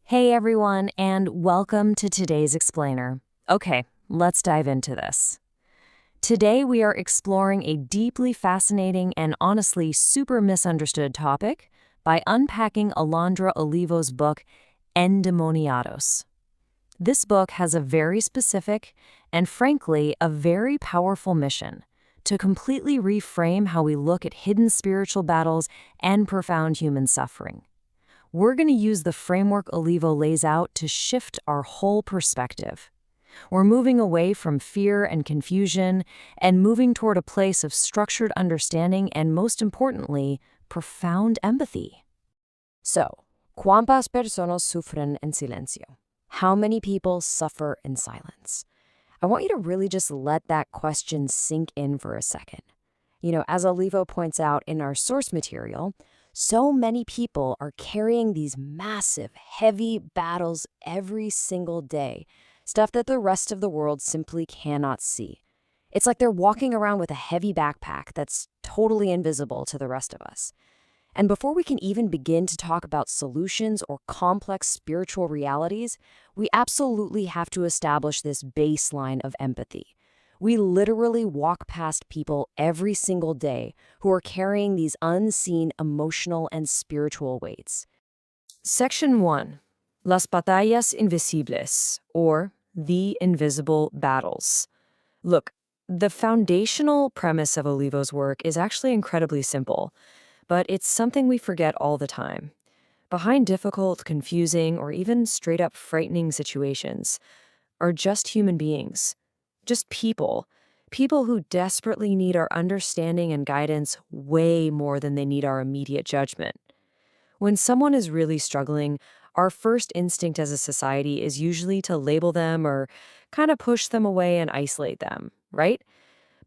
Hey everyone, and welcome to today's explainer. Okay, let's dive into this. Today we are exploring a deeply fascinating and honestly super misunderstood topic by unpacking Alondra Olivo's book, Endemoniados. This book has a very specific and frankly a very powerful mission to completely reframe how we look at hidden spiritual battles and profound human suffering. We're going to use the framework Olivo lays out to shift our whole perspective. We're moving away from fear and confusion and moving toward a place of structured understanding and, most importantly, profound empathy. So, ¿cuántas personas sufren en silencio? How many people suffer in silence? I want you to really just let that question sink in for a second. As Olivo points out in our source material, so many people are carrying these massive, heavy battles every single day, stuff that the rest of the world simply cannot see. It's like they're walking around with a heavy backpack that's totally invisible to the rest of us. And before we can even begin to talk about solutions or complex spiritual realities, we absolutely have to establish this baseline of empathy. We literally walk past people every single day who are carrying these unseen emotional and spiritual weights. Section 1. Las batallas invisibles, or the invisible battles. Look, the foundational premise of Olivo's work is actually incredibly simple, but it's something we forget all the time. Behind difficult, confusing, or even straight-up frightening situations are just human beings. Just people who desperately need our understanding and guidance way more than they need our immediate judgment. When someone is really struggling, our first instinct as a society is usually to label them or kind of push them away and isolate them, right?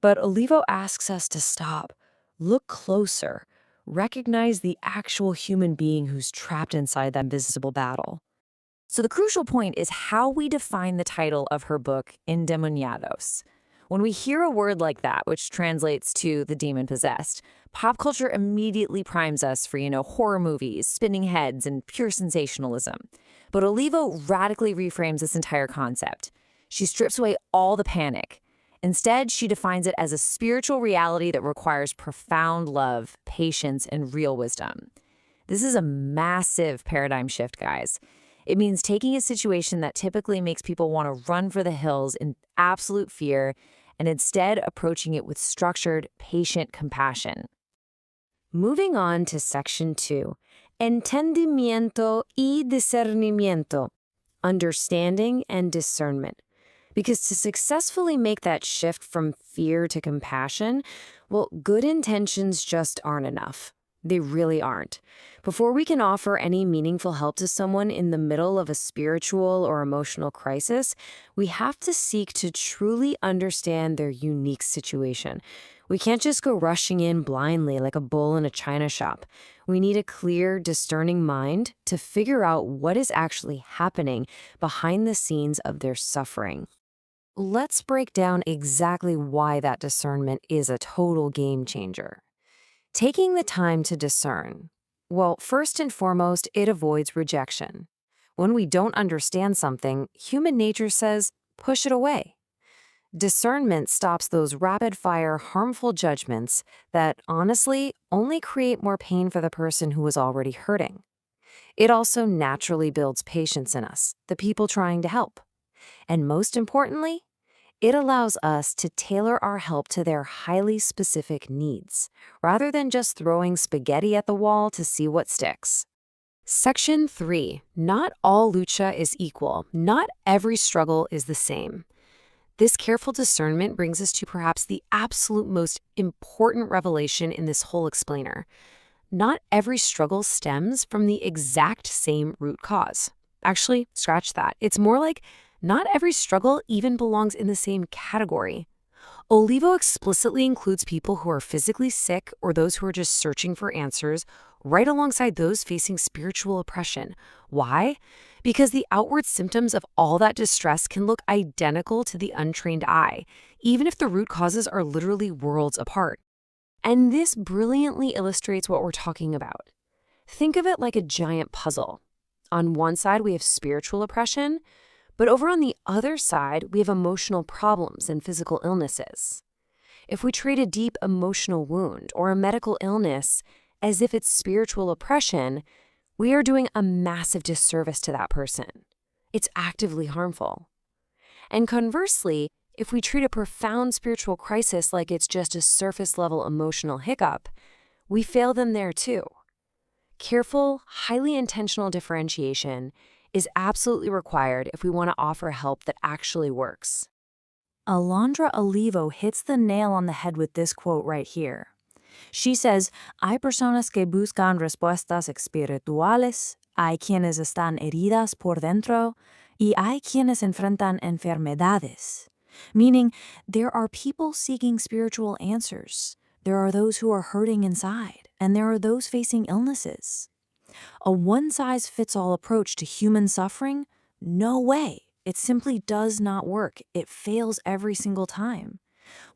But Olivo asks us to stop, look closer, recognize the actual human being who's trapped inside that invisible battle. So the crucial point is how we define the title of her book, Endemoniados. When we hear a word like that, which translates to the demon-possessed, pop culture immediately primes us for, horror movies, spinning heads, and pure sensationalism. But Olivo radically reframes this entire concept. She strips away all the panic. Instead, she defines it as a spiritual reality that requires profound love, patience, and real wisdom. This is a massive paradigm shift, guys. It means taking a situation that typically makes people want to run for the hills in absolute fear and instead approaching it with structured, patient compassion. Moving on to Section 2, Entendimiento y Discernimiento, understanding and discernment. Because to successfully make that shift from fear to compassion, well, good intentions just aren't enough. They really aren't. Before we can offer any meaningful help to someone in the middle of a spiritual or emotional crisis, we have to seek to truly understand their unique situation. We can't just go rushing in blindly like a bull in a china shop. We need a clear, discerning mind to figure out what is actually happening behind the scenes of their suffering. Let's break down exactly why that discernment is a total game changer. Taking the time to discern. Well, first and foremost, it avoids rejection. When we don't understand something, human nature says, push it away. Discernment stops those rapid-fire, harmful judgments that, honestly, only create more pain for the person who is already hurting. It also naturally builds patience in us, the people trying to help. And most importantly, it allows us to tailor our help to their highly specific needs, rather than just throwing spaghetti at the wall to see what sticks. Section 3. Not all lucha is equal. Not every struggle is the same. This careful discernment brings us to perhaps the absolute most important revelation in this whole explainer. Not every struggle stems from the exact same root cause. Actually, scratch that. It's more like not every struggle even belongs in the same category. Olivo explicitly includes people who are physically sick or those who are just searching for answers, right alongside those facing spiritual oppression. Why? Because the outward symptoms of all that distress can look identical to the untrained eye, even if the root causes are literally worlds apart. And this brilliantly illustrates what we're talking about. Think of it like a giant puzzle. On one side, we have spiritual oppression, but over on the other side, we have emotional problems and physical illnesses. If we treat a deep emotional wound or a medical illness as if it's spiritual oppression, we are doing a massive disservice to that person. It's actively harmful. And conversely, if we treat a profound spiritual crisis like it's just a surface-level emotional hiccup, we fail them there too. Careful, highly intentional differentiation is absolutely required if we want to offer help that actually works. Alondra Olivo hits the nail on the head with this quote right here. She says, "Hay personas que buscan respuestas espirituales, hay quienes están heridas por dentro, y hay quienes enfrentan enfermedades." Meaning, there are people seeking spiritual answers. There are those who are hurting inside, and there are those facing illnesses. A one-size-fits-all approach to human suffering? No way. It simply does not work. It fails every single time.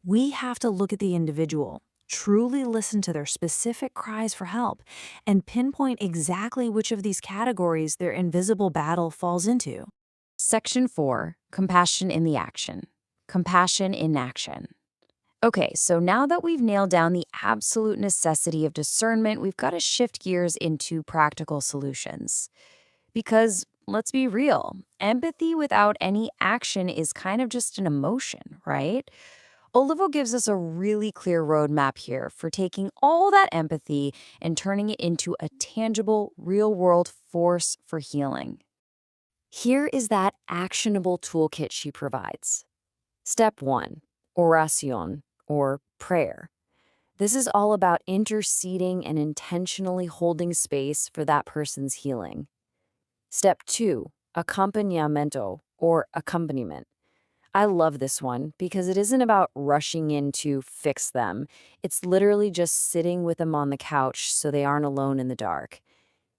We have to look at the individual, truly listen to their specific cries for help, and pinpoint exactly which of these categories their invisible battle falls into. Section 4, Compassion in the Action. Compassion in action. Okay, so now that we've nailed down the absolute necessity of discernment, we've got to shift gears into practical solutions. Because, let's be real, empathy without any action is kind of just an emotion, right? Olivo gives us a really clear roadmap here for taking all that empathy and turning it into a tangible, real-world force for healing. Here is that actionable toolkit she provides. Step 1, oración, or prayer. This is all about interceding and intentionally holding space for that person's healing. Step 2, acompañamiento, or accompaniment. I love this one because it isn't about rushing in to fix them. It's literally just sitting with them on the couch so they aren't alone in the dark.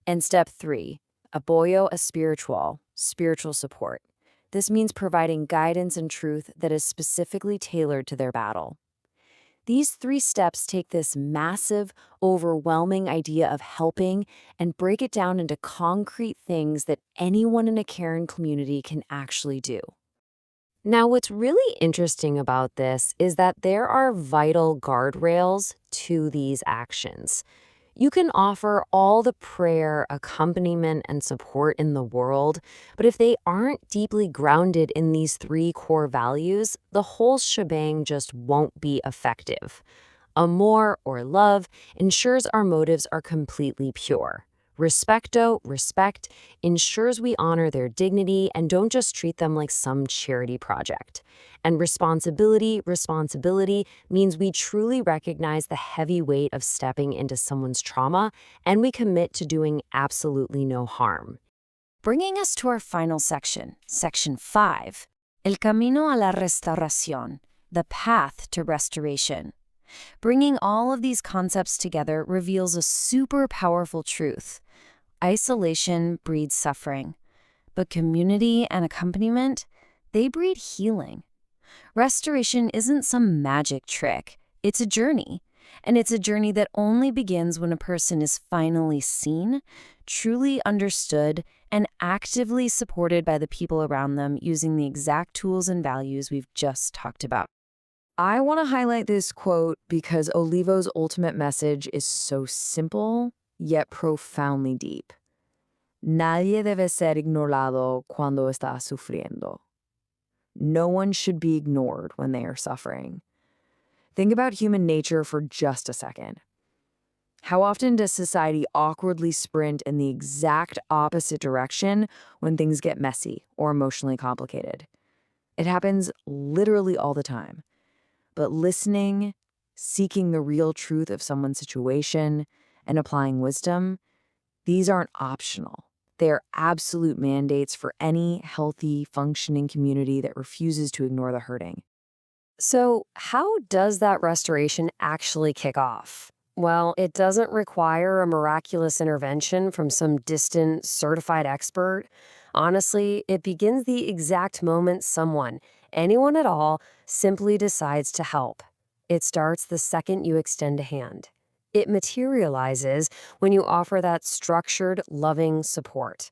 And step 3, apoyo espiritual, spiritual support. This means providing guidance and truth that is specifically tailored to their battle. These 3 steps take this massive, overwhelming idea of helping and break it down into concrete things that anyone in a caring community can actually do. Now, what's really interesting about this is that there are vital guardrails to these actions. You can offer all the prayer, accompaniment, and support in the world, but if they aren't deeply grounded in these 3 core values, the whole shebang just won't be effective. Amor, or love, ensures our motives are completely pure. Respecto, respect, ensures we honor their dignity and don't just treat them like some charity project. And responsibility means we truly recognize the heavy weight of stepping into someone's trauma and we commit to doing absolutely no harm. Bringing us to our final section, Section 5, El Camino a la Restauración, the path to restoration. Bringing all of these concepts together reveals a super powerful truth. Isolation breeds suffering, but community and accompaniment, they breed healing. Restoration isn't some magic trick. It's a journey. And it's a journey that only begins when a person is finally seen, truly understood, and actively supported by the people around them using the exact tools and values we've just talked about. I want to highlight this quote because Olivo's ultimate message is so simple, yet profoundly deep. Nadie debe ser ignorado cuando está sufriendo. No one should be ignored when they are suffering. Think about human nature for just a second. How often does society awkwardly sprint in the exact opposite direction when things get messy or emotionally complicated? It happens literally all the time. But listening, seeking the real truth of someone's situation, and applying wisdom, these aren't optional. They are absolute mandates for any healthy, functioning community that refuses to ignore the hurting. So, how does that restoration actually kick off? Well, it doesn't require a miraculous intervention from some distant, certified expert. Honestly, it begins the exact moment someone, anyone at all, simply decides to help. It starts the second you extend a hand. It materializes when you offer that structured, loving support.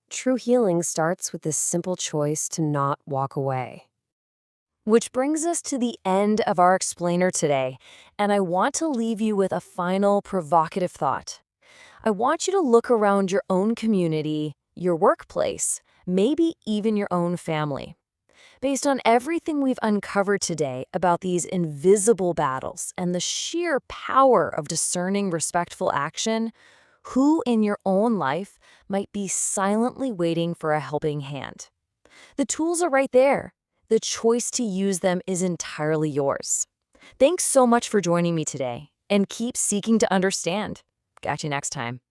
True healing starts with this simple choice to not walk away. Which brings us to the end of our explainer today, and I want to leave you with a final provocative thought. I want you to look around your own community, your workplace, maybe even your own family. Based on everything we've uncovered today about these invisible battles and the sheer power of discerning respectful action, who in your own life might be silently waiting for a helping hand? The tools are right there. The choice to use them is entirely yours. Thanks so much for joining me today, and keep seeking to understand. Catch you next time.